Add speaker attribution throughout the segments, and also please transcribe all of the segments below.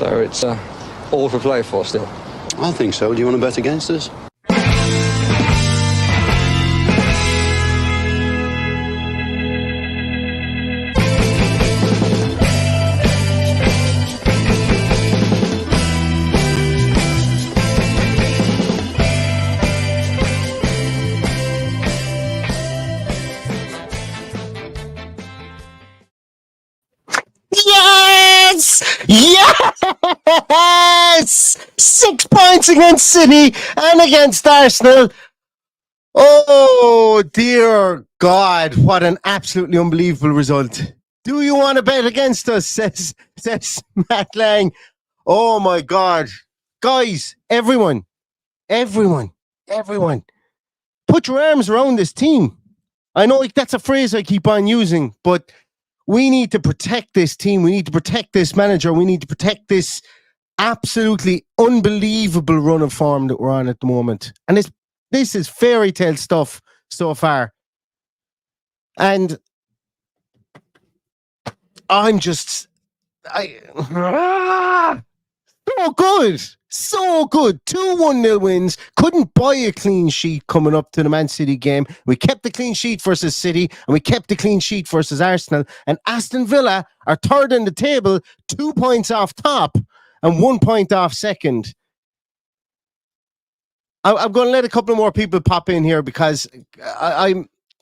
Speaker 1: So it's all for play for still.
Speaker 2: I think so. Do you want to bet against us?
Speaker 3: Yes! 6 points against City and against Arsenal. Oh, dear God, what an absolutely unbelievable result. Do you want to bet against us, says Matt Lang. Oh, my God. Guys, everyone, put your arms around this team. I know that's a phrase I keep on using, but we need to protect this team. We need to protect this manager. We need to protect this absolutely unbelievable run of form that we're on at the moment. And this is fairy tale stuff so far. And so good. 2 1-0 wins. Couldn't buy a clean sheet coming up to the Man City game. We kept the clean sheet versus City, and we kept the clean sheet versus Arsenal. And Aston Villa are third in the table, 2 points off top and 1 point off second. I'm going to let a couple more people pop in here because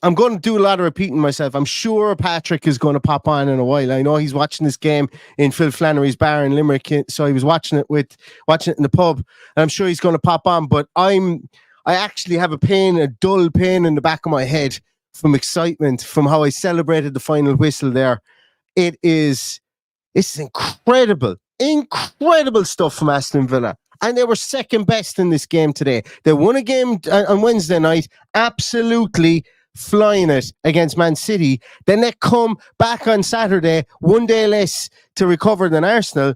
Speaker 3: I'm going to do a lot of repeating myself. I'm sure Patrick is going to pop on in a while. I know he's watching this game in Phil Flannery's bar in Limerick, so he was watching it in the pub. And I'm sure he's going to pop on. But I actually have a dull pain in the back of my head from excitement from how I celebrated the final whistle there. It's incredible stuff from Aston Villa. And they were second best in this game today. They won a game on Wednesday night, absolutely flying it against Man City. Then they come back on Saturday, 1 day less to recover than Arsenal,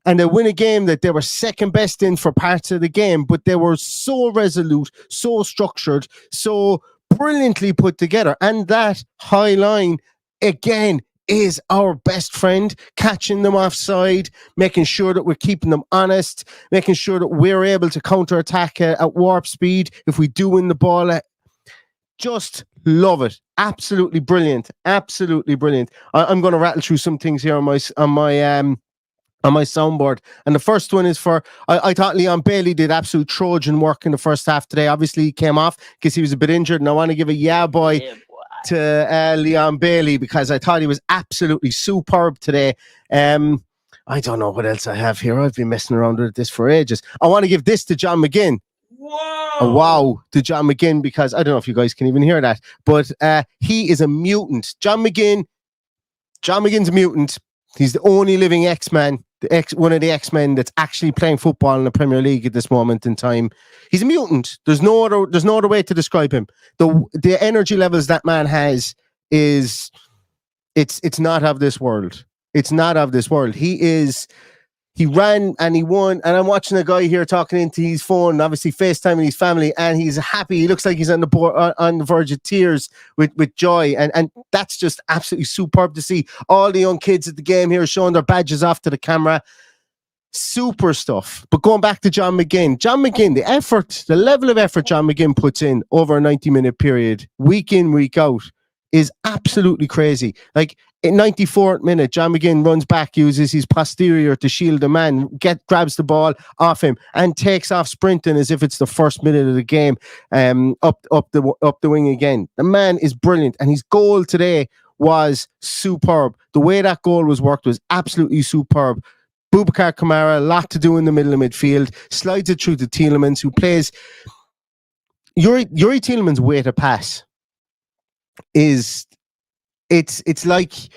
Speaker 3: and they win a game that they were second best in for parts of the game, but they were so resolute, so structured, so brilliantly put together. And that high line, again, is our best friend, catching them offside, making sure that we're keeping them honest, making sure that we're able to counter-attack at warp speed if we do win the ball. Just love it. Absolutely brilliant. Absolutely brilliant. I'm going to rattle through some things here on my soundboard. And the first one is I thought Leon Bailey did absolute Trojan work in the first half today. Obviously, he came off because he was a bit injured, and I want to give a boy to Leon Bailey because I thought he was absolutely superb today. I don't know what else I have here. I've been messing around with this for ages. I want to give this to John McGinn. A wow to John McGinn because I don't know if you guys can even hear that, but he is a mutant. John McGinn's a mutant. He's the only living X-Man, one of the X-Men that's actually playing football in the Premier League at this moment in time. He's a mutant. There's no other way to describe him. The energy levels that man has it's not of this world. It's not of this world. He ran and he won, and I'm watching a guy here talking into his phone, obviously FaceTiming his family, and he's happy. He looks like he's on the verge of tears with joy, and that's just absolutely superb to see. All the young kids at the game here showing their badges off to the camera. Super stuff. But going back to John McGinn, the level of effort John McGinn puts in over a 90-minute period, week in, week out, is absolutely crazy. Like, in 94th minute, John McGinn runs back, uses his posterior to shield the man, grabs the ball off him, and takes off sprinting as if it's the first minute of the game, up the wing again. The man is brilliant, and his goal today was superb. The way that goal was worked was absolutely superb. Boubacar Kamara, a lot to do in the middle of midfield, slides it through to Tielemans, who plays... Yuri Tielemans' way to pass is... It's like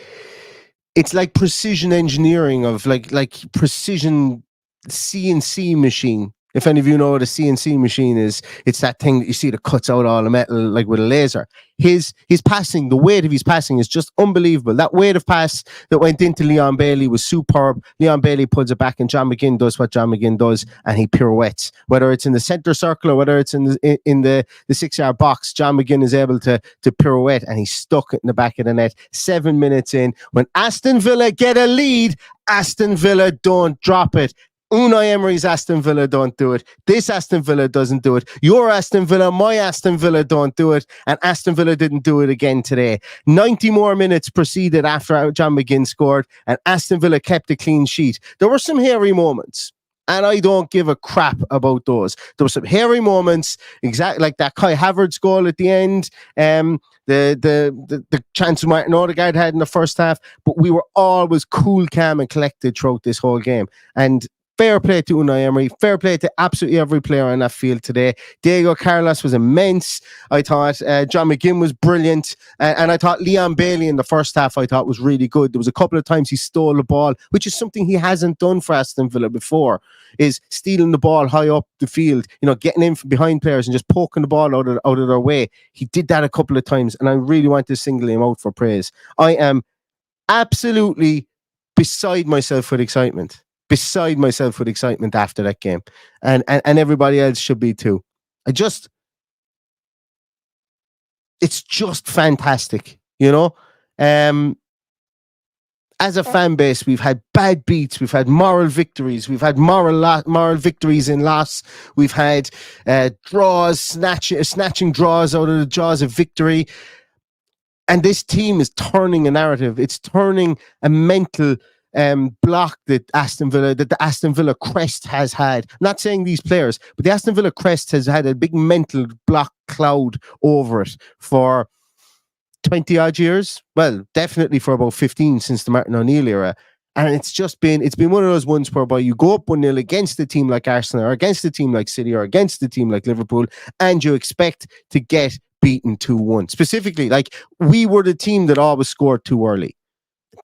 Speaker 3: precision engineering of like precision CNC machine. If any of you know what a CNC machine is, it's that thing that you see that cuts out all the metal like with a laser. His passing, the weight of his passing is just unbelievable. That weight of pass that went into Leon Bailey was superb. Leon Bailey pulls it back and John McGinn does what John McGinn does and he pirouettes. Whether it's in the centre circle or whether it's in the 6-yard box, John McGinn is able to pirouette and he's stuck it in the back of the net. 7 minutes in, when Aston Villa get a lead, Aston Villa don't drop it. Unai Emery's Aston Villa don't do it. This Aston Villa doesn't do it. Your Aston Villa, my Aston Villa don't do it. And Aston Villa didn't do it again today. 90 more minutes proceeded after John McGinn scored and Aston Villa kept a clean sheet. There were some hairy moments. And I don't give a crap about those. There were some hairy moments, exactly like that Kai Havertz goal at the end, the chance Martin Odegaard had in the first half. But we were always cool, calm, and collected throughout this whole game. And fair play to Unai Emery. Fair play to absolutely every player on that field today. Diego Carlos was immense. I thought John McGinn was brilliant. And I thought Leon Bailey in the first half I thought was really good. There was a couple of times he stole the ball, which is something he hasn't done for Aston Villa before, is stealing the ball high up the field, getting in from behind players and just poking the ball out of their way. He did that a couple of times and I really want to single him out for praise. I am absolutely beside myself with excitement. After that game, and everybody else should be too. It's just fantastic, as a fan base, we've had bad beats, we've had moral victories, we've had moral victories in loss, we've had draws, snatching draws out of the jaws of victory, and this team is turning a narrative. It's turning a mental block that the Aston Villa crest has had. I'm not saying these players, but the Aston Villa crest has had a big mental block cloud over it for 20 odd years. Well, definitely for about 15 since the Martin O'Neill era. And it's been one of those ones whereby you go up 1-0 against a team like Arsenal or against a team like City or against a team like Liverpool, and you expect to get beaten 2-1. Specifically, like we were the team that always scored too early.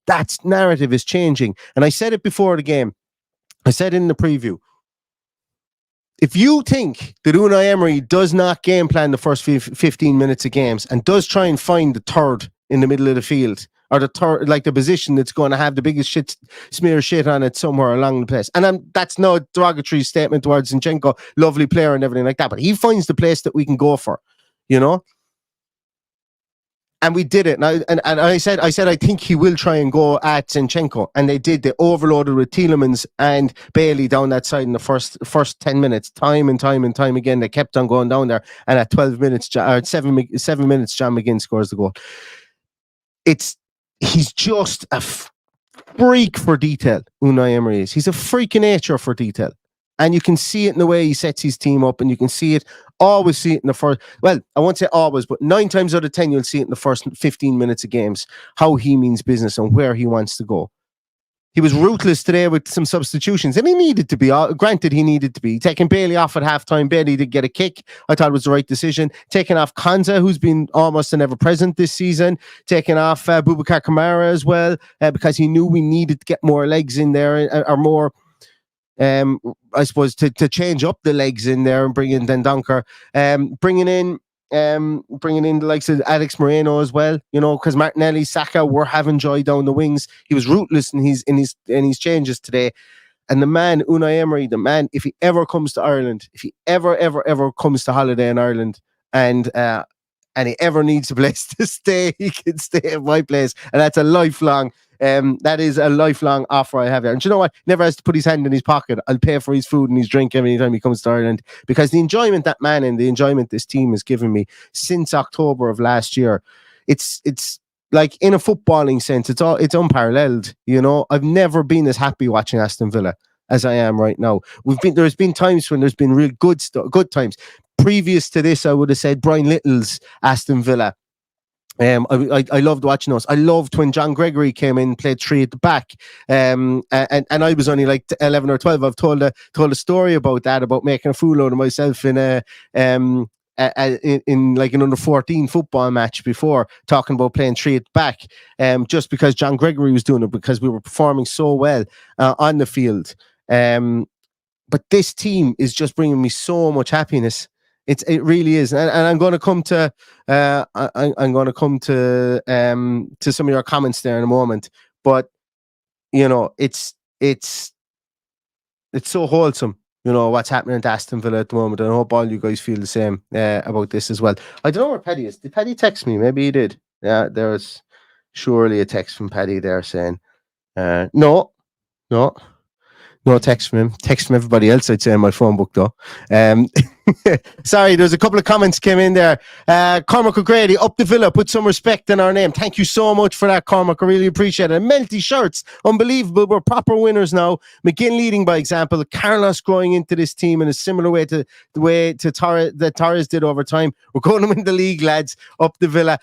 Speaker 3: That narrative is changing. And I said it before the game. I said in the preview. If you think that Unai Emery does not game plan the first 15 minutes of games and does try and find the third in the middle of the field, or the third, like the position that's going to have the biggest smear shit on it somewhere along the place. And that's no derogatory statement towards Zinchenko, lovely player and everything like that. But he finds the place that we can go for, And we did it. And I said I think he will try and go at Zinchenko. And they did. They overloaded with Tielemans and Bailey down that side in the first 10 minutes. Time and time again. They kept on going down there. And at 7 minutes, John McGinn scores the goal. He's just a freak for detail, Unai Emery is. He's a freak in nature for detail. And you can see it in the way he sets his team up, and you can always see it in the first, well, I won't say always, but 9 times out of 10, you'll see it in the first 15 minutes of games, how he means business and where he wants to go. He was ruthless today with some substitutions, and he needed to be. Granted, he needed to be. Taking Bailey off at halftime, Bailey did get a kick. I thought it was the right decision. Taking off Konza, who's been almost an ever-present this season. Taking off Boubacar Kamara as well, because he knew we needed to get more legs in there, or more, I suppose, to change up the legs in there and bring in Dendoncker. Bringing in the likes of Alex Moreno as well, because Martinelli, Saka were having joy down the wings. He was ruthless in his changes today. And the man, Unai Emery, if he ever comes to Ireland, if he ever comes to holiday in Ireland, and he ever needs a place to stay, he can stay at my place. And that's a lifelong that is a lifelong offer I have there. And you know what? Never has to put his hand in his pocket. I'll pay for his food and his drink every time he comes to Ireland, because the enjoyment that man and the enjoyment this team has given me since October of last year, it's like, in a footballing sense, it's unparalleled. I've never been as happy watching Aston Villa as I am right now. There's been times when there's been real good times. Previous to this, I would have said Brian Little's Aston Villa. I loved watching those. I loved when John Gregory came in, played 3 at the back, and I was only like 11 or 12. I've told a story about that, about making a fool out of myself in like an under 14 football match before, talking about playing 3 at the back, just because John Gregory was doing it, because we were performing so well on the field. but this team is just bringing me so much happiness. It really is, and I'm going to come to I'm going to come to some of your comments there in a moment. But it's so wholesome. What's happening at Aston Villa at the moment, and I hope all you guys feel the same about this as well. I don't know where Paddy is. Did Paddy text me? Maybe he did. Yeah, there's surely a text from Paddy there saying, "No, no." No text from him. Text from everybody else, I'd say, in my phone book, though. Sorry, there's a couple of comments came in there. Cormac O'Grady, up the Villa, put some respect in our name. Thank you so much for that, Cormac. I really appreciate it. Melty shirts, unbelievable. We're proper winners now. McGinn leading by example. Carlos growing into this team in a similar way to the way that Torres did over time. We're going to win the league, lads. Up the Villa.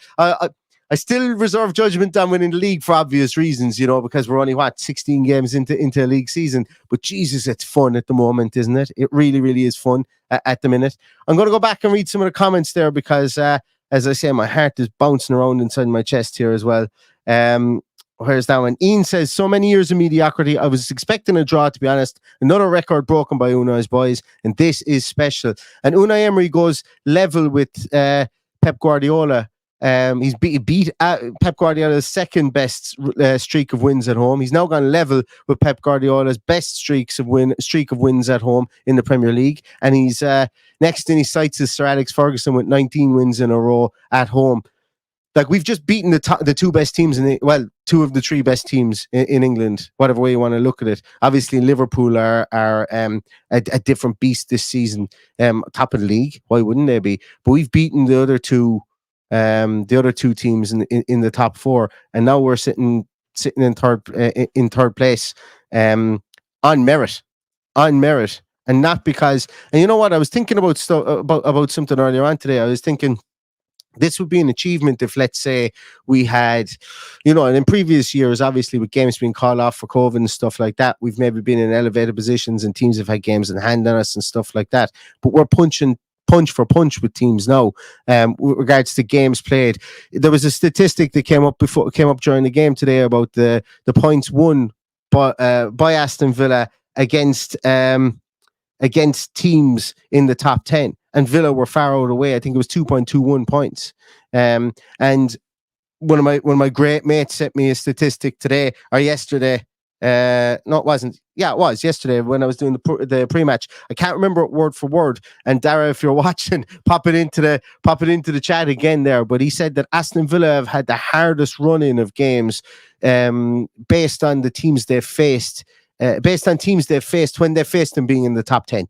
Speaker 3: I still reserve judgment on winning the league for obvious reasons, because we're only 16 games into a league season. But Jesus, it's fun at the moment, isn't it? It really, really is fun at the minute. I'm going to go back and read some of the comments there because, as I say, my heart is bouncing around inside my chest here as well. Where's that one? Ian says, so many years of mediocrity. I was expecting a draw, to be honest. Another record broken by Unai's boys, and this is special. And Unai Emery goes level with Pep Guardiola. He's beat Pep Guardiola's second best streak of wins at home. He's now gone level with Pep Guardiola's best streak of wins at home in the Premier League. And he's next in his sights is Sir Alex Ferguson with 19 wins in a row at home. Like, we've just beaten the two best teams two of the three best teams in England, whatever way you want to look at it. Obviously, Liverpool are a different beast this season, top of the league. Why wouldn't they be? But we've beaten the other two teams in the top four, and now we're sitting in third place on merit, and not because. And you know what? I was thinking about something earlier on today. I was thinking this would be an achievement if, let's say, we had, and in previous years, obviously with games being called off for COVID and stuff like that, we've maybe been in elevated positions and teams have had games in hand on us and stuff like that. But we're punch for punch with teams now, with regards to games played. There was a statistic that came up during the game today about the points won by Aston Villa against teams in the top 10, and Villa were far out of the way. I think it was 2.21 points. And one of my great mates sent me a statistic today or yesterday. No, it wasn't. Yeah, it was yesterday when I was doing the pre-match. I can't remember it word for word. And Dara, if you're watching, pop it into the chat again there. But he said that Aston Villa have had the hardest run-in of games based on the teams they've faced. Based on teams they've faced when they faced them being in the top 10.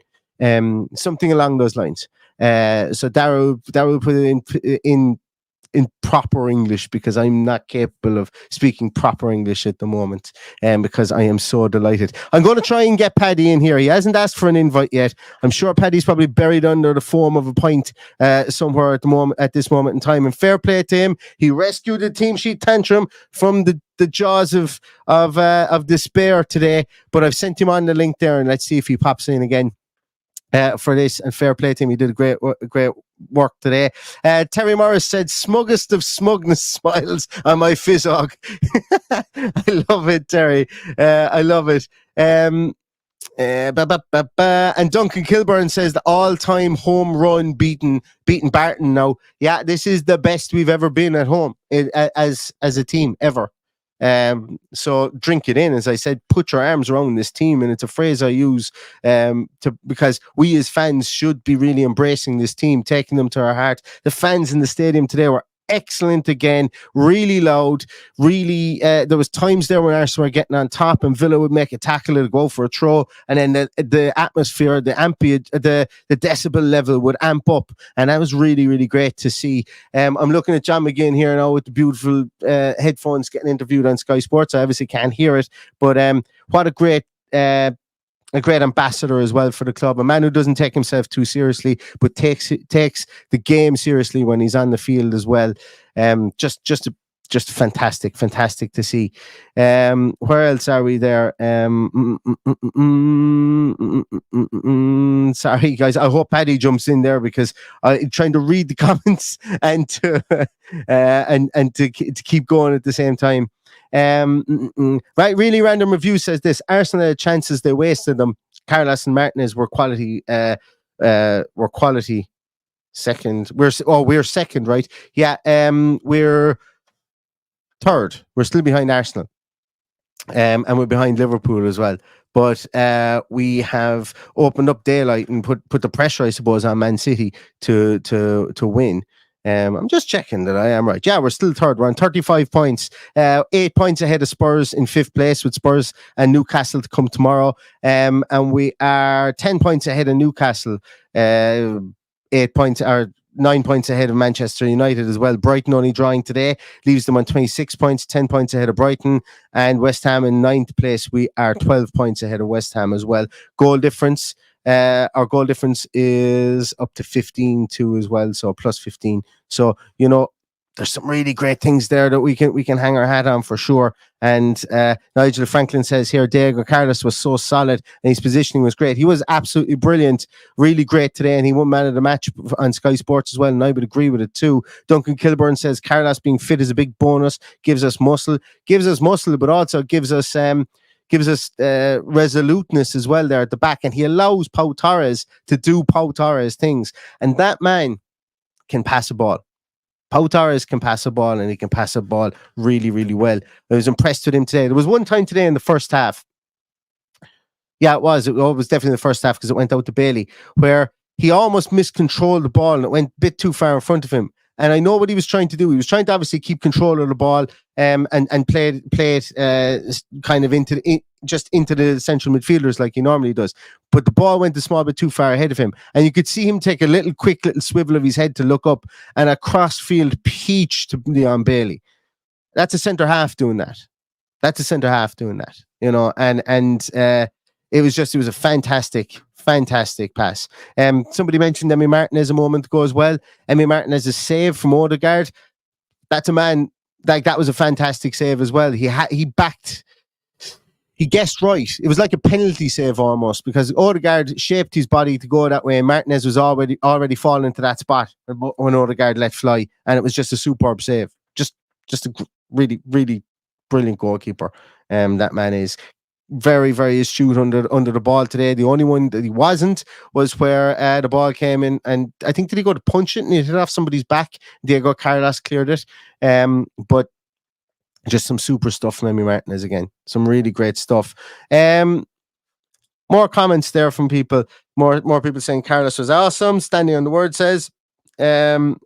Speaker 3: Something along those lines. So Dara will put it in proper English, because I'm not capable of speaking proper English at the moment, because I am so delighted. I'm going to try and get Paddy in here. He hasn't asked for an invite yet. I'm sure Paddy's probably buried under the foam of a pint somewhere at this moment in time. And fair play to him. He rescued the team sheet tantrum from the jaws of despair today. But I've sent him on the link there, and let's see if he pops in again for this. And fair play to him. He did great work today. Terry Morris said, smuggest of smugness smiles on my fizzog. I love it, Terry. I love it. And Duncan Kilburn says the all-time home run beating Barton now. Yeah, this is the best we've ever been at home as a team ever. So drink it in. As I said, put your arms around this team, and it's a phrase I use because we as fans should be really embracing this team, taking them to our heart. The fans in the stadium today were excellent again, really loud, really there was times there when Arsenal were getting on top and Villa would make a tackle or go for a throw, and then the atmosphere, the decibel level would amp up, and that was really, really great to see. I'm looking at John McGinn here now with the beautiful headphones getting interviewed on Sky Sports. I obviously can't hear it, but what a great ambassador as well for the club. A man who doesn't take himself too seriously, but takes the game seriously when he's on the field as well. Just fantastic to see. Where else are we there? Sorry, guys. I hope Paddy jumps in there because I'm trying to read the comments and to keep going at the same time. Right, really random review says this: Arsenal had chances, they wasted them. Carlos and Martinez were quality. Second. We're second, right? Yeah. We're third. We're still behind Arsenal. And we're behind Liverpool as well. But we have opened up daylight and put the pressure, I suppose, on Man City to win. I'm just checking that I am right. Yeah, we're still third. We're on 35 points, 8 points ahead of Spurs in fifth place, with Spurs and Newcastle to come tomorrow. And we are 10 points ahead of Newcastle, 8 points or 9 points ahead of Manchester United as well. Brighton only drawing today leaves them on 26 points, 10 points ahead of Brighton, and West Ham in ninth place. We are 12 points ahead of West Ham as well. Goal difference. Our goal difference is up to 15 too as well, so plus 15. So there's some really great things there that we can hang our hat on for sure. And Nigel Franklin says here, Diego Carlos was so solid and his positioning was great. He was absolutely brilliant, really great today, and he won man of the match on Sky Sports as well, and I would agree with it too. Duncan Kilburn says Carlos being fit is a big bonus, gives us muscle, but also gives us resoluteness as well there at the back, and he allows Pau Torres to do Pau Torres things, and that man can pass a ball. Pau Torres can pass a ball, and he can pass a ball really, really well. I was impressed with him today. There was one time today in the first half. Yeah, it was. It was definitely the first half because it went out to Bailey, where he almost miscontrolled the ball and it went a bit too far in front of him. And I know what he was trying to do. He was trying to obviously keep control of the ball and play it kind of into the central midfielders like he normally does. But the ball went a small bit too far ahead of him. And you could see him take a quick little swivel of his head to look up, and a cross-field peach to Leon Bailey. That's a centre-half doing that. It was a fantastic pass. Somebody mentioned Emi Martinez a moment ago as well. Emi Martinez's save from Odegaard. That's a man, like, that was a fantastic save as well. He guessed right. It was like a penalty save almost, because Odegaard shaped his body to go that way, and Martinez was already falling into that spot when Odegaard let fly, and it was just a superb save. Just a really, really brilliant goalkeeper. That man is very, very astute under the ball today. The only one that he wasn't was where the ball came in, and I think, did he go to punch it and it hit off somebody's back? Diego Carlos cleared it. But just some super stuff from Emi Martinez again. Some really great stuff. More comments there from people. More people saying Carlos was awesome. Standing on the Word says, where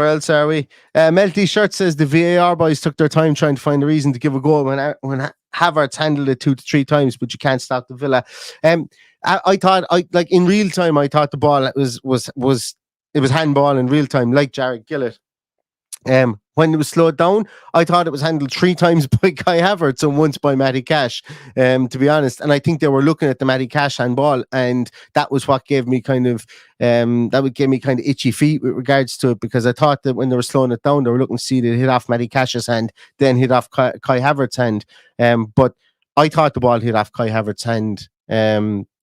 Speaker 3: else are we? Melty Shirt says the VAR boys took their time trying to find a reason to give a goal when Havertz handled it 2 to 3 times, but you can't stop the Villa. I thought, in real time, I thought the ball was handball in real time, like Jared Gillett. When it was slowed down, I thought it was handled 3 times by Kai Havertz and once by Matty Cash, to be honest. And I think they were looking at the Matty Cash handball, and that was what gave me kind of itchy feet with regards to it, because I thought that when they were slowing it down, they were looking to see it hit off Matty Cash's hand, then hit off Kai Havertz's hand. But I thought the ball hit off Kai Havertz's hand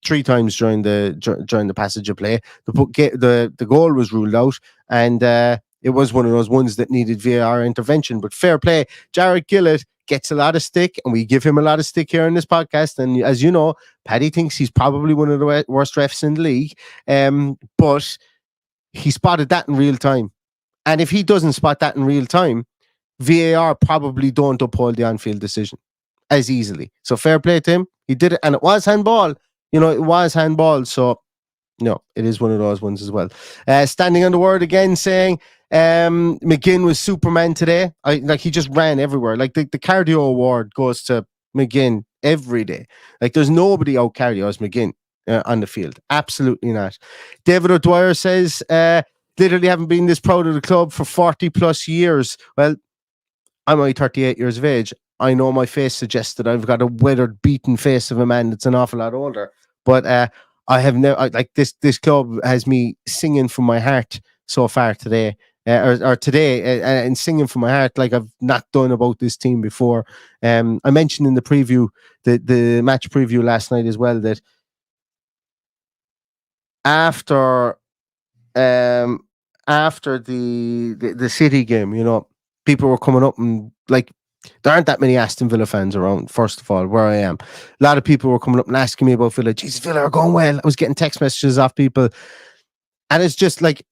Speaker 3: 3 times during the passage of play. The goal was ruled out, and it was one of those ones that needed VAR intervention. But fair play. Jared Gillett gets a lot of stick, and we give him a lot of stick here in this podcast. And as you know, Paddy thinks he's probably one of the worst refs in the league. But he spotted that in real time. And if he doesn't spot that in real time, VAR probably don't uphold the on-field decision as easily. So fair play to him. He did it, and it was handball. It was handball. So no, it is one of those ones as well. Standing on the Word again, saying McGinn was Superman today. He just ran everywhere. Like the cardio award goes to McGinn every day. Like there's nobody out cardio as McGinn on the field. Absolutely not. David O'Dwyer says, literally haven't been this proud of the club for 40 plus years. Well, I'm only 38 years of age. I know my face suggests that I've got a weathered, beaten face of a man that's an awful lot older. But I have never, this club has me singing from my heart so far today. Or today, and singing from my heart like I've not done about this team before. I mentioned in the preview, the match preview last night as well, that after the City game, people were coming up and There aren't that many Aston Villa fans around, first of all, where I am. A lot of people were coming up and asking me about Villa. Jesus, Villa are going well. I was getting text messages off people. And it's just like,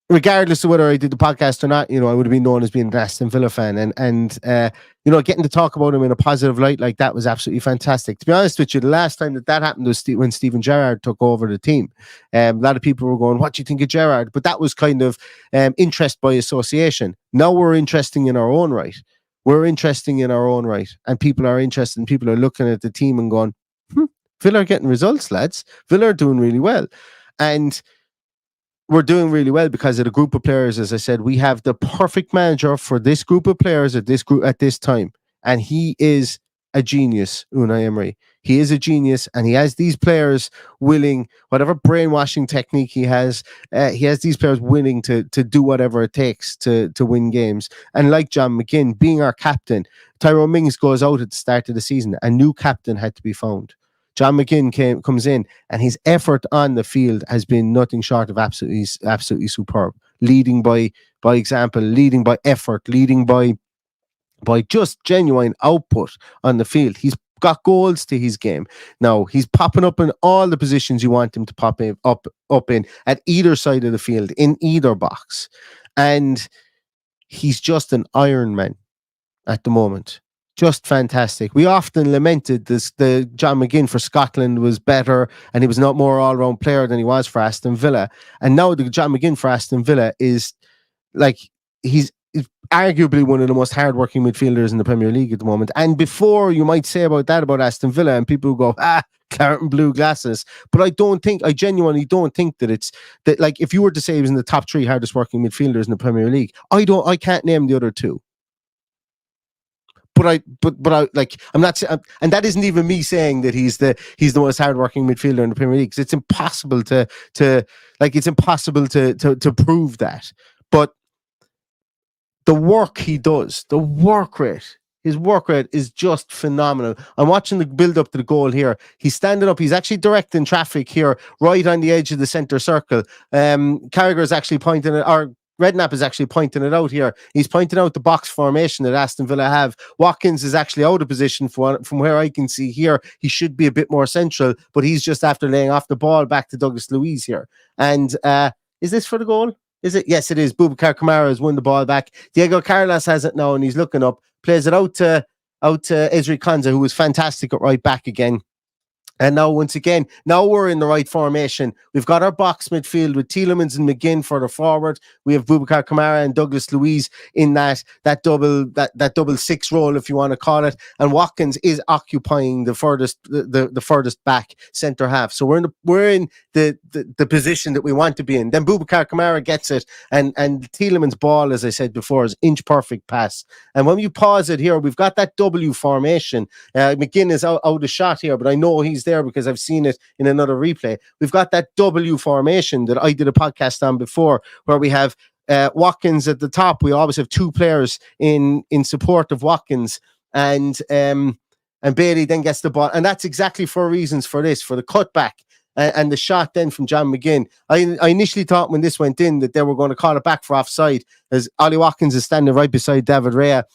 Speaker 3: regardless of whether I did the podcast or not, I would have been known as being an Aston Villa fan. And getting to talk about him in a positive light like that was absolutely fantastic. To be honest with you, the last time that happened was when Steven Gerrard took over the team. A lot of people were going, what do you think of Gerrard? But that was kind of interest by association. Now we're interesting in our own right. We're interesting in our own right. And people are interested, and people are looking at the team and going, Villa are getting results, lads. Villa are doing really well. And we're doing really well because of the group of players. As I said, we have the perfect manager for this group of players at this time. And he is a genius, Unai Emery. He is a genius, and he has these players willing, whatever brainwashing technique he has these players willing to do whatever it takes to win games. And like John McGinn, being our captain, Tyrone Mings goes out at the start of the season. A new captain had to be found. John McGinn comes in, and his effort on the field has been nothing short of absolutely superb. Leading by example, leading by effort, leading by just genuine output on the field. He's got goals to his game. Now, he's popping up in all the positions you want him to pop up in at either side of the field, in either box. And he's just an Iron Man at the moment. Just fantastic. We often lamented the John McGinn for Scotland was better, and he was not more all-round player than he was for Aston Villa. And now the John McGinn for Aston Villa is like, he's arguably one of the most hardworking midfielders in the Premier League at the moment. And before, you might say about Aston Villa, and people go, claret and blue glasses. But I genuinely don't think that it's that, like, if you were to say he was in the top 3 hardest working midfielders in the Premier League, I can't name the other 2. But I'm not, and that isn't even me saying that he's the most hardworking midfielder in the Premier League. It's impossible to prove that. But the work he does, his work rate is just phenomenal. I'm watching the build up to the goal here. He's standing up. He's actually directing traffic here, right on the edge of the centre circle. Carragher is actually pointing it, or Redknapp is actually pointing it out here. He's pointing out the box formation that Aston Villa have. Watkins is actually out of position from where I can see here. He should be a bit more central, but he's just after laying off the ball back to Douglas Luiz here. And is this for the goal? Is it? Yes, it is. Boubacar Kamara has won the ball back. Diego Carlos has it now, and he's looking up. Plays it out to Ezri Konsa, who was fantastic at right back again. And now, once again, we're in the right formation. We've got our box midfield with Tielemans and McGinn further forward. We have Boubacar Kamara and Douglas Luiz in that double 6 role, if you want to call it. And Watkins is occupying the furthest back centre half. So we're in the position that we want to be in. Then Boubacar Kamara gets it, and Tielemans' ball, as I said before, is inch perfect pass. And when you pause it here, we've got that W formation. McGinn is out of shot here, but I know he's there because I've seen it in another replay. We've got that W formation that I did a podcast on before, where we have Watkins at the top. We always have 2 players in support of Watkins, and Bailey then gets the ball, and that's exactly for reasons for this, for the cutback and the shot then from John McGinn. I initially thought when this went in that they were going to call it back for offside, as Ollie Watkins is standing right beside David Raya.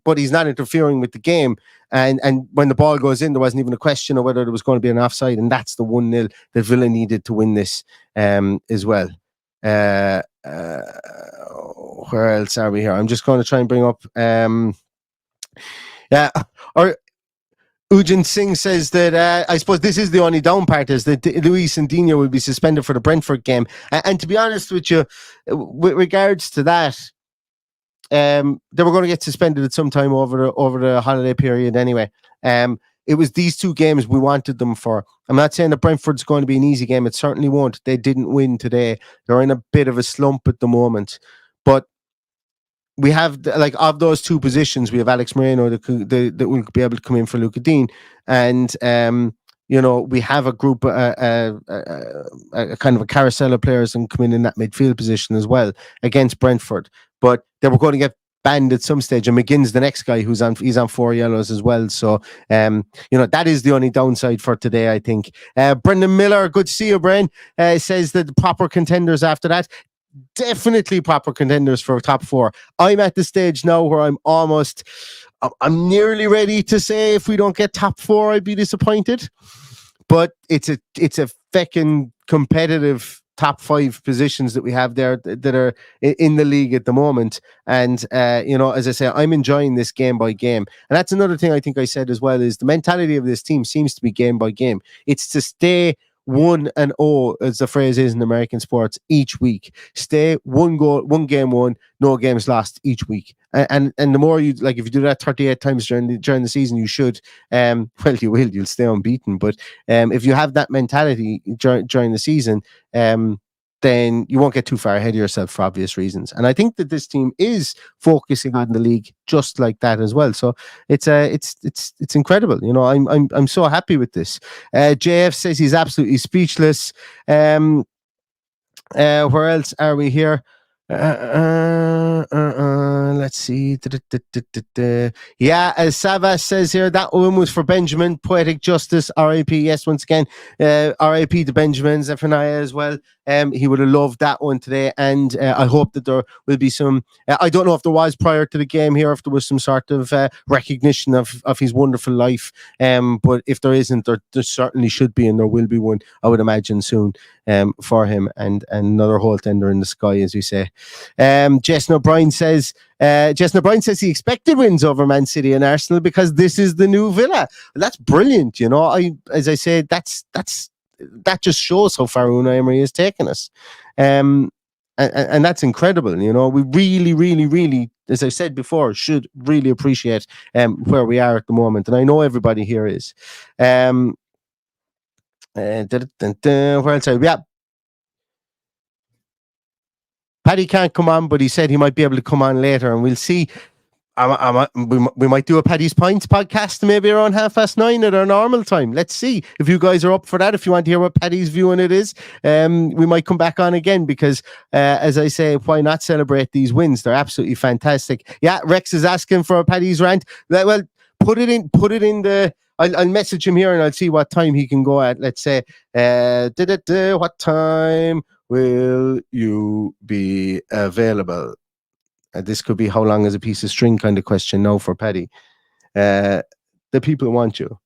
Speaker 3: But he's not interfering with the game. And when the ball goes in, there wasn't even a question of whether there was going to be an offside. And that's the 1-0 that Villa needed to win this as well. Where else are we here? I'm just going to try and bring up... Ujin Singh says that I suppose this is the only down part, is that Luis and Dino will be suspended for the Brentford game. And to be honest with you, with regards to that, they were going to get suspended at some time over the holiday period anyway. It was these 2 games we wanted them for. I'm not saying that Brentford's going to be an easy game. It certainly won't. They didn't win today. They're in a bit of a slump at the moment. But we have, like, of those 2 positions, we have Alex Moreno that will be able to come in for Luca Dean. And, we have a group, a kind of a carousel of players and come in that midfield position as well against Brentford. But they were going to get banned at some stage, and McGinn's the next guy he's on 4 yellows as well. So, that is the only downside for today, I think. Brendan Miller, good to see you, Bren, says that the proper contenders after that. definitely proper contenders for top 4. I'm at the stage now where I'm nearly ready to say if we don't get top 4, I'd be disappointed. But it's a feckin' competitive top 5 positions that we have there that are in the league at the moment. And as I say, I'm enjoying this game by game. And that's another thing I think I said as well, is the mentality of this team seems to be game by game. It's to stay 1-0, as the phrase is in American sports, each week. Stay one game won, no games lost each week. And the more you, like, if you do that 38 times during the season, you should, you'll stay unbeaten. But if you have that mentality during the season, then you won't get too far ahead of yourself for obvious reasons. And I think that this team is focusing on the league just like that as well. So it's incredible. I'm so happy with this. JF says he's absolutely speechless. Where else are we here? Let's see. Yeah, as Savas says here, that one was for Benjamin. Poetic justice. R.I.P. Yes, once again, R.I.P. to Benjamin Zephaniah as well. He would have loved that one today, and I hope that there will be some. I don't know if there was prior to the game here, if there was some sort of recognition of his wonderful life. But if there isn't, there certainly should be, and there will be one, I would imagine, soon for him, and another whole tender in the sky, as we say. Jason O'Brien says he expected wins over Man City and Arsenal because this is the new Villa. That's brilliant. As I say, that just shows how far Unai Emery has taken us. And that's incredible. We really, really, really, as I said before, should really appreciate where we are at the moment. And I know everybody here is. Where else? Yeah. Paddy can't come on, but he said he might be able to come on later, and we'll see. We might do a Paddy's Pints podcast maybe around 9:30 at our normal time. Let's see if you guys are up for that. If you want to hear what Paddy's view on it is, we might come back on again because, as I say, why not celebrate these wins? They're absolutely fantastic. Yeah, Rex is asking for a Paddy's rant. Well, put it in the. I'll message him here and I'll see what time he can go at. Let's say, what time will you be available? This could be how long is a piece of string kind of question now for Paddy. The people want you.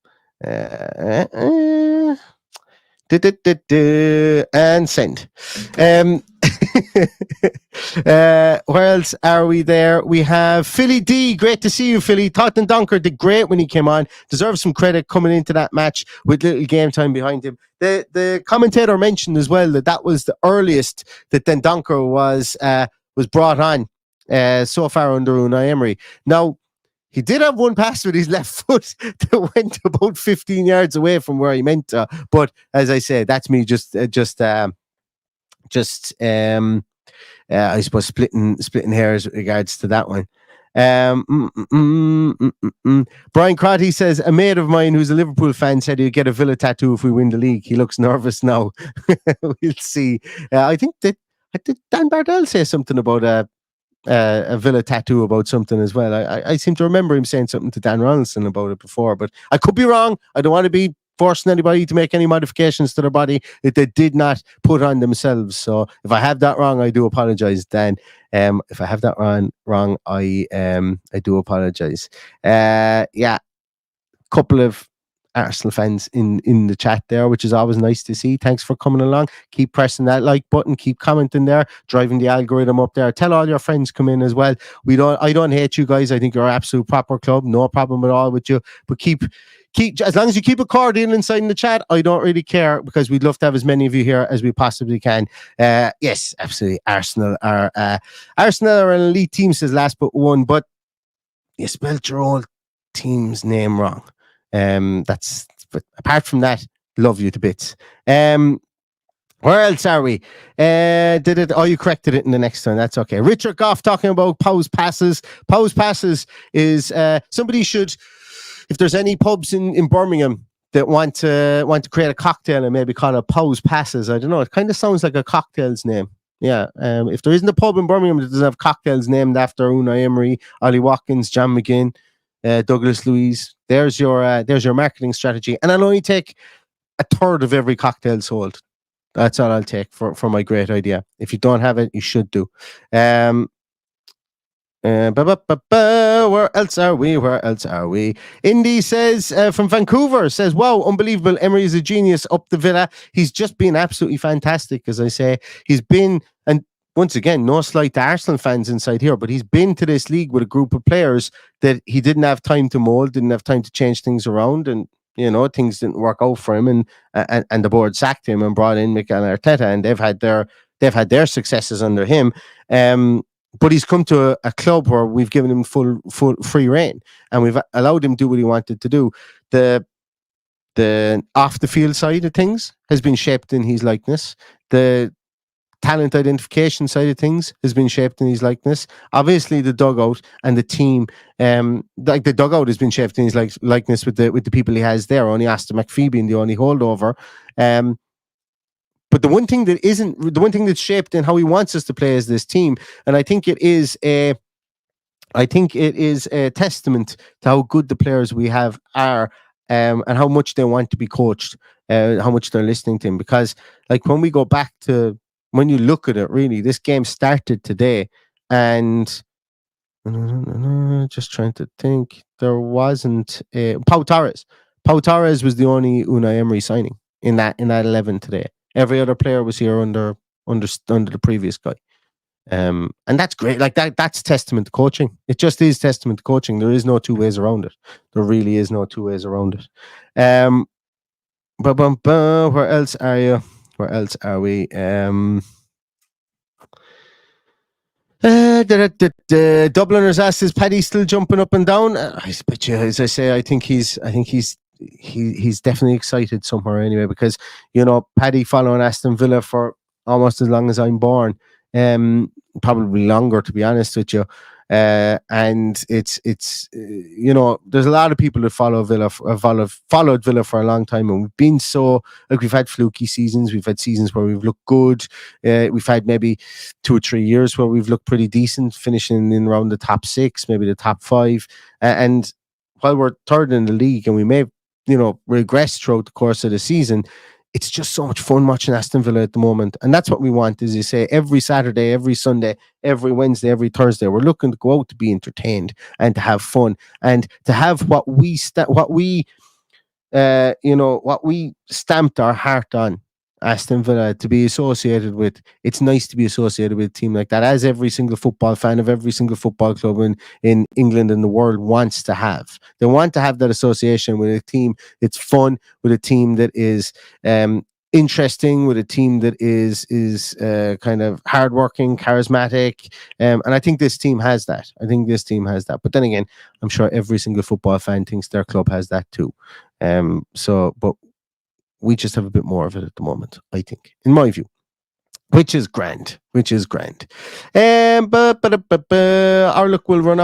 Speaker 3: And send. Where else are we there? We have Philly D. Great to see you, Philly. Tottenham Donker did great when he came on. Deserves some credit coming into that match with little game time behind him. The commentator mentioned as well that was the earliest that Dendoncker was brought on so far under Unai Emery. Now, he did have one pass with his left foot that went about 15 yards away from where he meant to. But as I say, that's me just I suppose splitting hairs with regards to that one. Brian Crotty says, a mate of mine who's a Liverpool fan said he'd get a Villa tattoo if we win the league. He looks nervous now. We'll see. I think that did Dan Bardell say something about a Villa tattoo about something as well. I seem to remember him saying something to Dan Ronaldson about it before, but I could be wrong. I don't want to be forcing anybody to make any modifications to their body that they did not put on themselves. So if I have that wrong, I do apologize, Dan. If I have that wrong, I do apologize. Yeah, couple of Arsenal fans in the chat there, which is always nice to see. Thanks for coming along. Keep pressing that like button, keep commenting there, driving the algorithm up there. Tell all your friends come in as well. I don't hate you guys. I think you're an absolute proper club. No problem at all with you. But keep as long as you keep it cordial inside in the chat, I don't really care because we'd love to have as many of you here as we possibly can. Yes, absolutely. Arsenal are an elite team, says last but one, but you spelled your old team's name wrong. But apart from that, love you to bits. Where else are we? You corrected it in the next one. That's okay. Richard Goff talking about pause passes. Pause passes is somebody should, if there's any pubs in Birmingham that want to create a cocktail and maybe call it pause passes. I don't know. It kind of sounds like a cocktail's name. Yeah. If there isn't a pub in Birmingham that doesn't have cocktails named after Unai Emery, Ollie Watkins, John McGinn, Douglas Luiz, there's your marketing strategy, and I'll only take a third of every cocktail sold. That's all I'll take for my great idea. If you don't have it, you should do. Where else are we? Where else are we? Indy says from Vancouver says, "Wow, unbelievable! Emery is a genius up the Villa. He's just been absolutely fantastic." As I say, he's been, and once again, no slight to Arsenal fans inside here, but he's been to this league with a group of players that he didn't have time to mold, didn't have time to change things around, and things didn't work out for him, and the board sacked him and brought in Mikel Arteta, and they've had their successes under him. But he's come to a club where we've given him full free reign, and we've allowed him to do what he wanted to do. The off the field side of things has been shaped in his likeness. The talent identification side of things has been shaped in his likeness. Obviously, the dugout and the team, like the dugout has been shaped in his likeness with the people he has there. Only Aston McPhee being the only holdover. But the one thing that's shaped in how he wants us to play is this team, and I think it is a testament to how good the players we have are, and how much they want to be coached, how much they're listening to him. Because, like, when you look at it, really, this game started today, and just trying to think, there wasn't Pau Torres. Pau Torres was the only Unai Emery signing in that 11 today. Every other player was here under the previous guy. And that's great. Like that's testament to coaching. It just is testament to coaching. There is no two ways around it. There really is no two ways around it. Where else are you? Where else are we? Dubliners asked, is Paddy still jumping up and down? But yeah, as I say, I think he's definitely excited somewhere anyway, because Paddy following Aston Villa for almost as long as I'm born, probably longer, to be honest with you. And it's there's a lot of people that followed Villa for a long time, and we've been we've had fluky seasons, we've had seasons where we've looked good, we've had maybe 2 or 3 years where we've looked pretty decent, finishing in around the top 6, maybe the top 5, and while we're third in the league and we may regress throughout the course of the season, it's just so much fun watching Aston Villa at the moment. And that's what we want, as you say, every Saturday, every Sunday, every Wednesday, every Thursday. We're looking to go out to be entertained and to have fun and to have what we stamped our heart on, Aston Villa, to be associated with. It's nice to be associated with a team like that, as every single football fan of every single football club in England and the world wants to have. They want to have that association with a team that's fun, with a team that is interesting, with a team that is kind of hardworking, charismatic, and I think this team has that. But then again, I'm sure every single football fan thinks their club has that too. But we just have a bit more of it at the moment, I think, in my view, which is grand. Our luck will run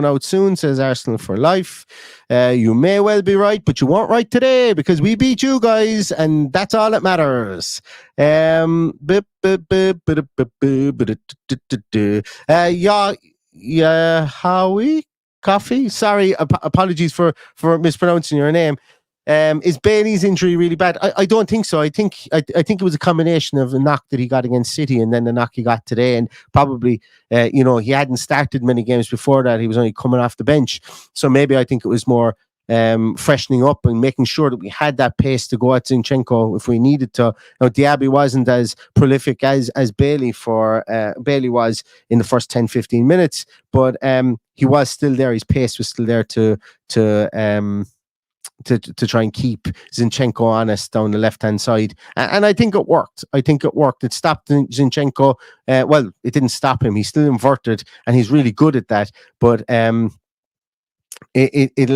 Speaker 3: out soon, says Arsenal for life. You may well be right, but you weren't right today, because we beat you guys, and that's all that matters. Howie Coffee. Sorry, apologies for mispronouncing your name. Is Bailey's injury really bad? I don't think so. I think it was a combination of the knock that he got against City and then the knock he got today, and probably he hadn't started many games before that. He was only coming off the bench, so maybe I think it was more freshening up and making sure that we had that pace to go at Zinchenko if we needed to. Now, Diaby wasn't as prolific as Bailey was in the first 10-15 minutes, but he was still there. His pace was still there to try and keep Zinchenko honest down the left-hand side. And I think it worked. It stopped Zinchenko. Well, it didn't stop him. He's still inverted, and he's really good at that. But it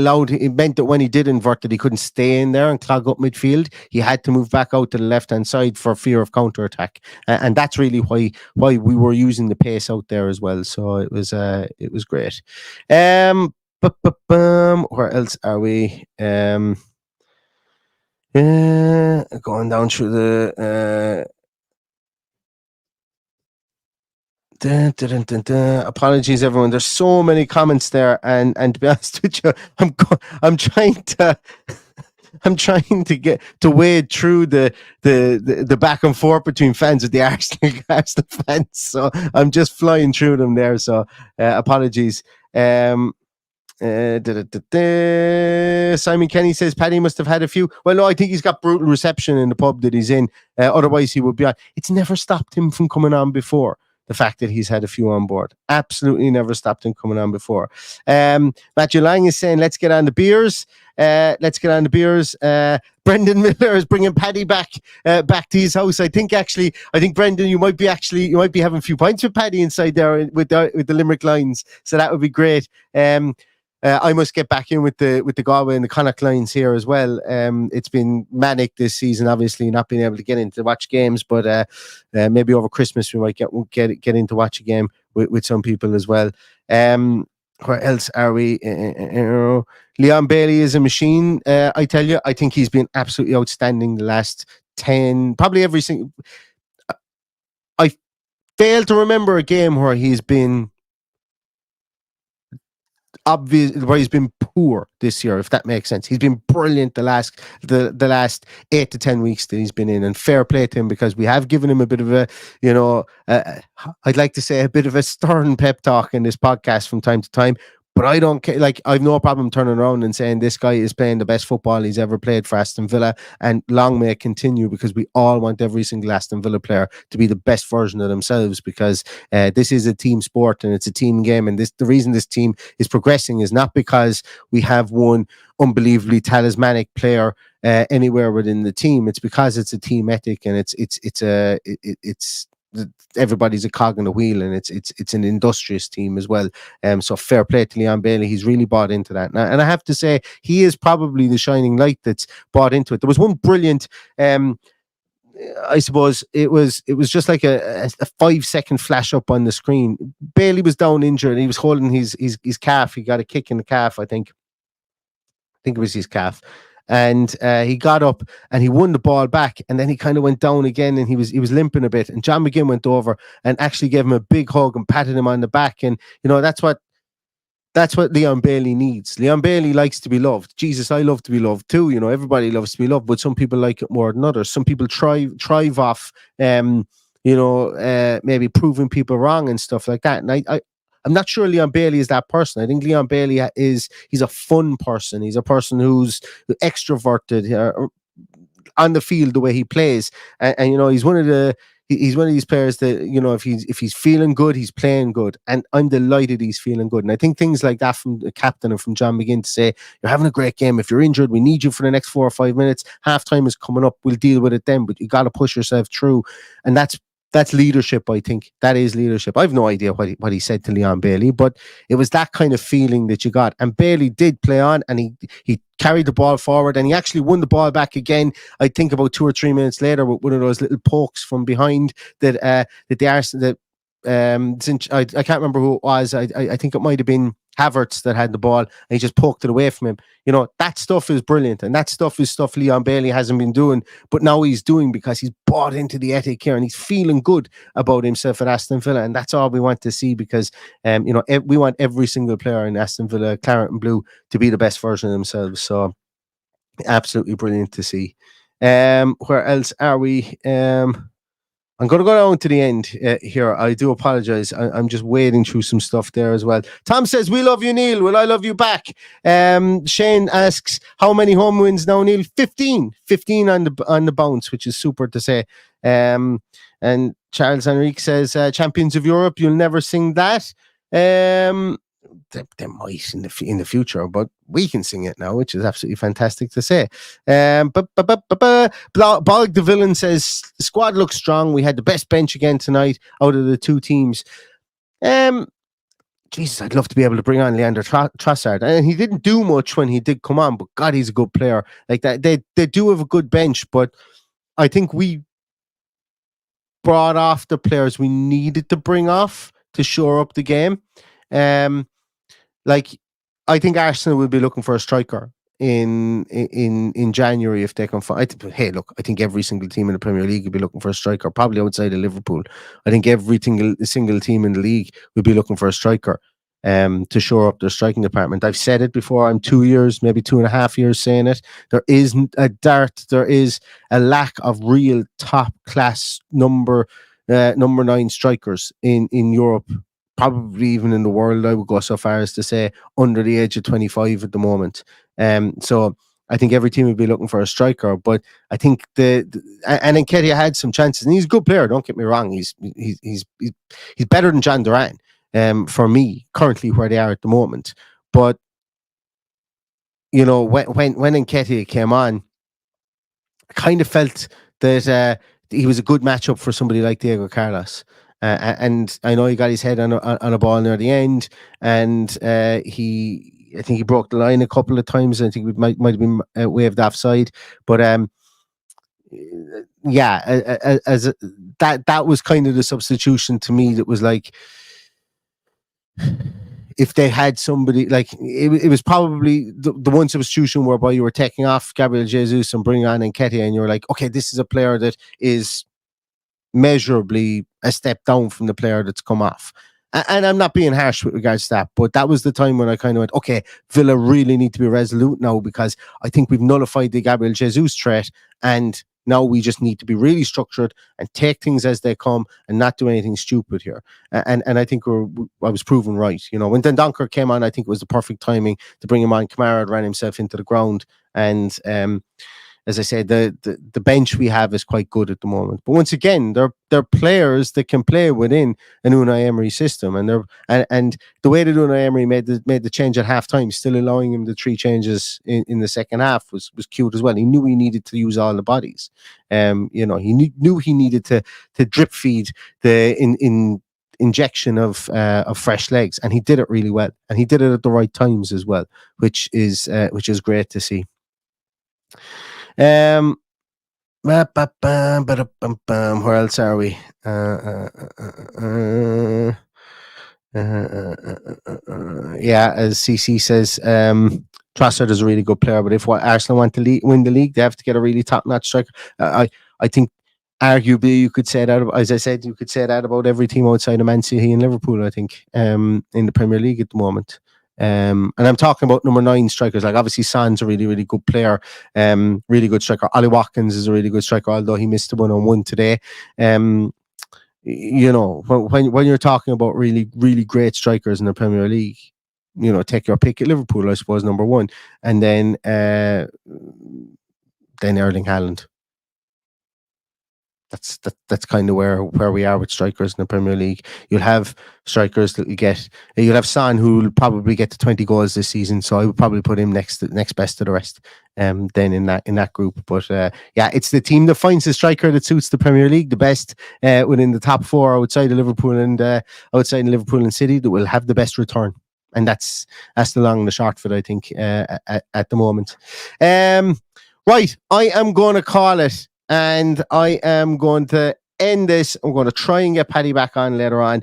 Speaker 3: meant that when he did invert it, he couldn't stay in there and clog up midfield. He had to move back out to the left-hand side for fear of counter-attack. And that's really why we were using the pace out there as well. So it was great. Where else are we? Going down through the apologies, everyone. There's so many comments there, and to be honest with you, I'm trying to I'm trying to get to wade through the back and forth between fans of the Arsenal fans. So I'm just flying through them there. So apologies. Simon Kenny says Paddy must have had a few. Well, no, I think he's got brutal reception in the pub that he's in. Otherwise, he would be on. It's never stopped him from coming on before. The fact that he's had a few on board absolutely never stopped him coming on before. Matthew Lang is saying, "Let's get on the beers. Let's get on the beers." Brendan Miller is bringing Paddy back to his house. I think Brendan, you might be having a few pints with Paddy inside there with the Limerick lines. So that would be great. I must get back in with the Galway and the Connacht lines here as well. It's been manic this season, obviously, not being able to get into watch games, but maybe over Christmas we might get in to watch a game with some people as well. Where else are we? Leon Bailey is a machine. I tell you, I think he's been absolutely outstanding the last 10, probably every single. I fail to remember a game where he's been obvious, where he's been poor this year, if that makes sense. He's been brilliant the last 8 to 10 weeks that he's been in, and fair play to him, because we have given him a bit of a, I'd like to say a bit of a stern pep talk in this podcast from time to time. But I don't care. Like, I've no problem turning around and saying this guy is playing the best football he's ever played for Aston Villa, and long may it continue, because we all want every single Aston Villa player to be the best version of themselves, because this is a team sport and it's a team game. And the reason this team is progressing is not because we have one unbelievably talismanic player anywhere within the team. It's because it's a team ethic, and it's everybody's a cog in the wheel, and it's an industrious team as well. So fair play to Leon Bailey. He's really bought into that, and I have to say he is probably the shining light that's bought into it. There was one brilliant, I suppose it was just like a 5-second flash up on the screen. Bailey was down injured, and he was holding his calf. He got a kick in the calf, I think it was his calf. And he got up and he won the ball back, and then he kind of went down again, and he was limping a bit. And John McGinn went over and actually gave him a big hug and patted him on the back. And that's what Leon Bailey needs. Leon Bailey likes to be loved. Jesus, I love to be loved too. Everybody loves to be loved, but some people like it more than others. Some people thrive off, maybe proving people wrong and stuff like that. And I'm not sure Leon Bailey is that person. I think Leon Bailey he's a fun person. He's a person who's extroverted on the field, the way he plays. And he's one of these players that, if he's feeling good, he's playing good. And I'm delighted he's feeling good. And I think things like that from the captain and from John McGinn to say, you're having a great game. If you're injured, we need you for the next 4 or 5 minutes. Half time is coming up. We'll deal with it then, but you got to push yourself through. And that's leadership. I think that is leadership. I've no idea what he said to Leon Bailey, but it was that kind of feeling that you got. And Bailey did play on, and he carried the ball forward, and he actually won the ball back again. I think about 2 or 3 minutes later with one of those little pokes from behind that the Arsenal I can't remember who it was. I think it might have been Havertz that had the ball, and he just poked it away from him. That stuff is brilliant, and that stuff is stuff Leon Bailey hasn't been doing, but now he's doing, because he's bought into the ethic here, and he's feeling good about himself at Aston Villa, and that's all we want to see, because we want every single player in Aston Villa, claret and blue, to be the best version of themselves. So absolutely brilliant to see. Where else are we? I'm going to go down to the end here. I do apologize. I'm just wading through some stuff there as well. Tom says, we love you, Neil. Will I love you back? Shane asks, how many home wins now, Neil? 15 on the bounce, which is super to say. And Charles Henrique says, Champions of Europe, you'll never sing that. They might in the future, but we can sing it now, which is absolutely fantastic to say. Bog the Villain says the squad looks strong. We had the best bench again tonight out of the 2 teams. Jesus, I'd love to be able to bring on Leandro Trossard, and he didn't do much when he did come on, but God, he's a good player. Like that, they do have a good bench, but I think we brought off the players we needed to bring off to shore up the game. I think Arsenal will be looking for a striker in January if they can find. Hey, look, I think every single team in the Premier League will be looking for a striker, probably outside of Liverpool. I think every single team in the league will be looking for a striker. to shore up their striking department. I've said it before. I'm 2 years, maybe 2.5 years saying it. There is a dart. There is a lack of real top class number 9 strikers in Europe, probably even in the world. I would go so far as to say under the age of 25 at the moment. So I think every team would be looking for a striker, but I think and Nketiah had some chances, and he's a good player. Don't get me wrong; he's better than John Duran. For me, currently where they are at the moment, but you know when Nketiah came on, I kind of felt that he was a good matchup for somebody like Diego Carlos. And I know he got his head on a ball near the end, and I think he broke the line a couple of times. I think it might have been waved offside, but that was kind of the substitution to me. That was like, if they had somebody like it was probably the one substitution whereby you were taking off Gabriel Jesus and bringing on Nketiah, and you were like, okay, this is a player that is measurably a step down from the player that's come off. And I'm not being harsh with regards to that, but that was the time when I kind of went, okay, Villa really need to be resolute now, because I think we've nullified the Gabriel Jesus threat, and now we just need to be really structured and take things as they come and not do anything stupid here. And I think I was proven right. You know, when Dendoncker came on, I think it was the perfect timing to bring him on. Kamara ran himself into the ground, and as I said, the bench we have is quite good at the moment. But once again, they're players that can play within an Unai Emery system, and the way that Unai Emery made the change at halftime, still allowing him the 3 changes in the second half, was cute as well. He knew he needed to use all the bodies. You know, he knew he needed to drip feed the injection of fresh legs, and he did it really well, and he did it at the right times as well, which is great to see. Where else are we? Yeah, as CC says, Trossard is a really good player, but if Arsenal want to win the league, they have to get a really top-notch striker. I think arguably you could say that, as I said, you could say that about every team outside of Man City and Liverpool, I think, in the Premier League at the moment. And I'm talking about number 9 strikers. Like, obviously Son's a really, really good player, really good striker. Ollie Watkins is a really good striker, although he missed the 1-on-1 today. You know, when you're talking about really, really great strikers in the Premier League, you know, take your pick at Liverpool, I suppose, number 1, and then Erling Haaland. That's kind of where we are with strikers in the Premier League. You'll have strikers that you'll have Son, who will probably get to 20 goals this season, so I would probably put him next best to the rest. Then in that group, but yeah, it's the team that finds the striker that suits the Premier League the best within the top 4 outside of Liverpool and City that will have the best return, and that's the long and the short of it, I think, at the moment. Right, I am going to call it. And I am going to end this. I'm going to try and get Paddy back on later on.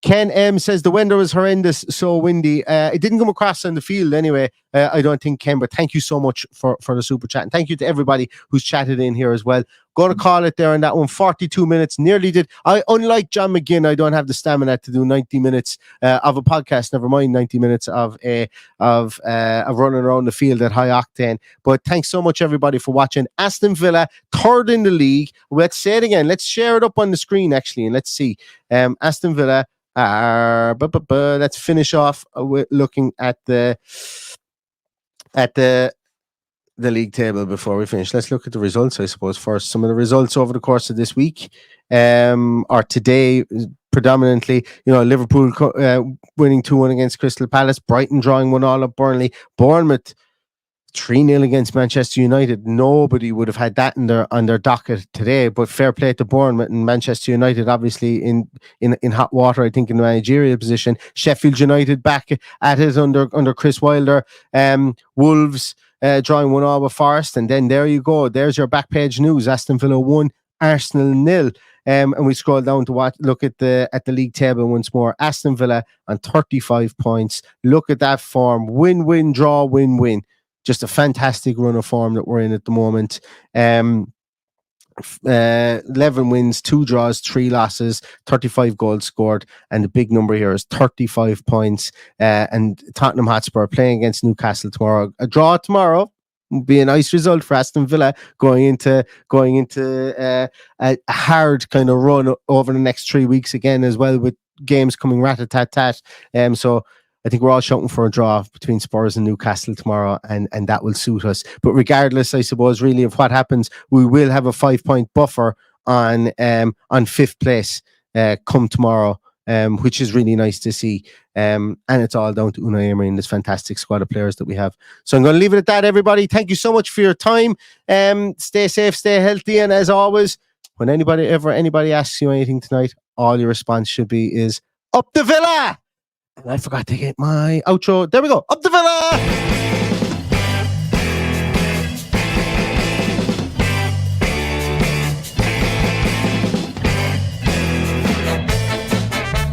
Speaker 3: Ken M says the weather was horrendous, so windy. It didn't come across on the field anyway, I don't think, Ken, but thank you so much for the super chat. And thank you to everybody who's chatted in here as well. Going to call it there on that one. 42 minutes, nearly did. Unlike John McGinn, I don't have the stamina to do 90 minutes of a podcast, never mind 90 minutes of running around the field at high octane. But thanks so much, everybody, for watching. Aston Villa, 3rd in the league. Let's say it again. Let's share it up on the screen, actually, and let's see. Aston Villa, let's finish off with looking at the league table before we finish. Let's look at the results, I suppose, first. Some of the results over the course of this week, or today, predominantly, you know, Liverpool winning 2-1 against Crystal Palace, Brighton drawing 1-1 at Burnley, Bournemouth 3-0 against Manchester United. Nobody would have had that on their docket today, but fair play to Bournemouth and Manchester United, obviously in hot water, I think, in the managerial position. Sheffield United back at it under Chris Wilder. Wolves drawing 1-1 with Forest, and then there you go. There's your back page news. Aston Villa 1, Arsenal 0. And we scroll down to look at the league table once more. Aston Villa on 35 points. Look at that form. Win-win, draw, win-win. Just a fantastic run of form that we're in at the moment. 11 wins, 2 draws, 3 losses, 35 goals scored, and the big number here is 35 points. And Tottenham Hotspur playing against Newcastle tomorrow. A draw tomorrow would be a nice result for Aston Villa going into a hard kind of run over the next 3 weeks again as well, with games coming rat-a-tat-tat. So I think we're all shouting for a draw between Spurs and Newcastle tomorrow, and that will suit us. But regardless, I suppose, really, of what happens, we will have a 5-point buffer on 5th place come tomorrow, which is really nice to see. And it's all down to Unai Emery and this fantastic squad of players that we have. So I'm going to leave it at that, everybody. Thank you so much for your time. Stay safe, stay healthy, and as always, when anybody asks you anything tonight, all your response should be is up the Villa. And I forgot to get my outro. There we go. Up the Villa!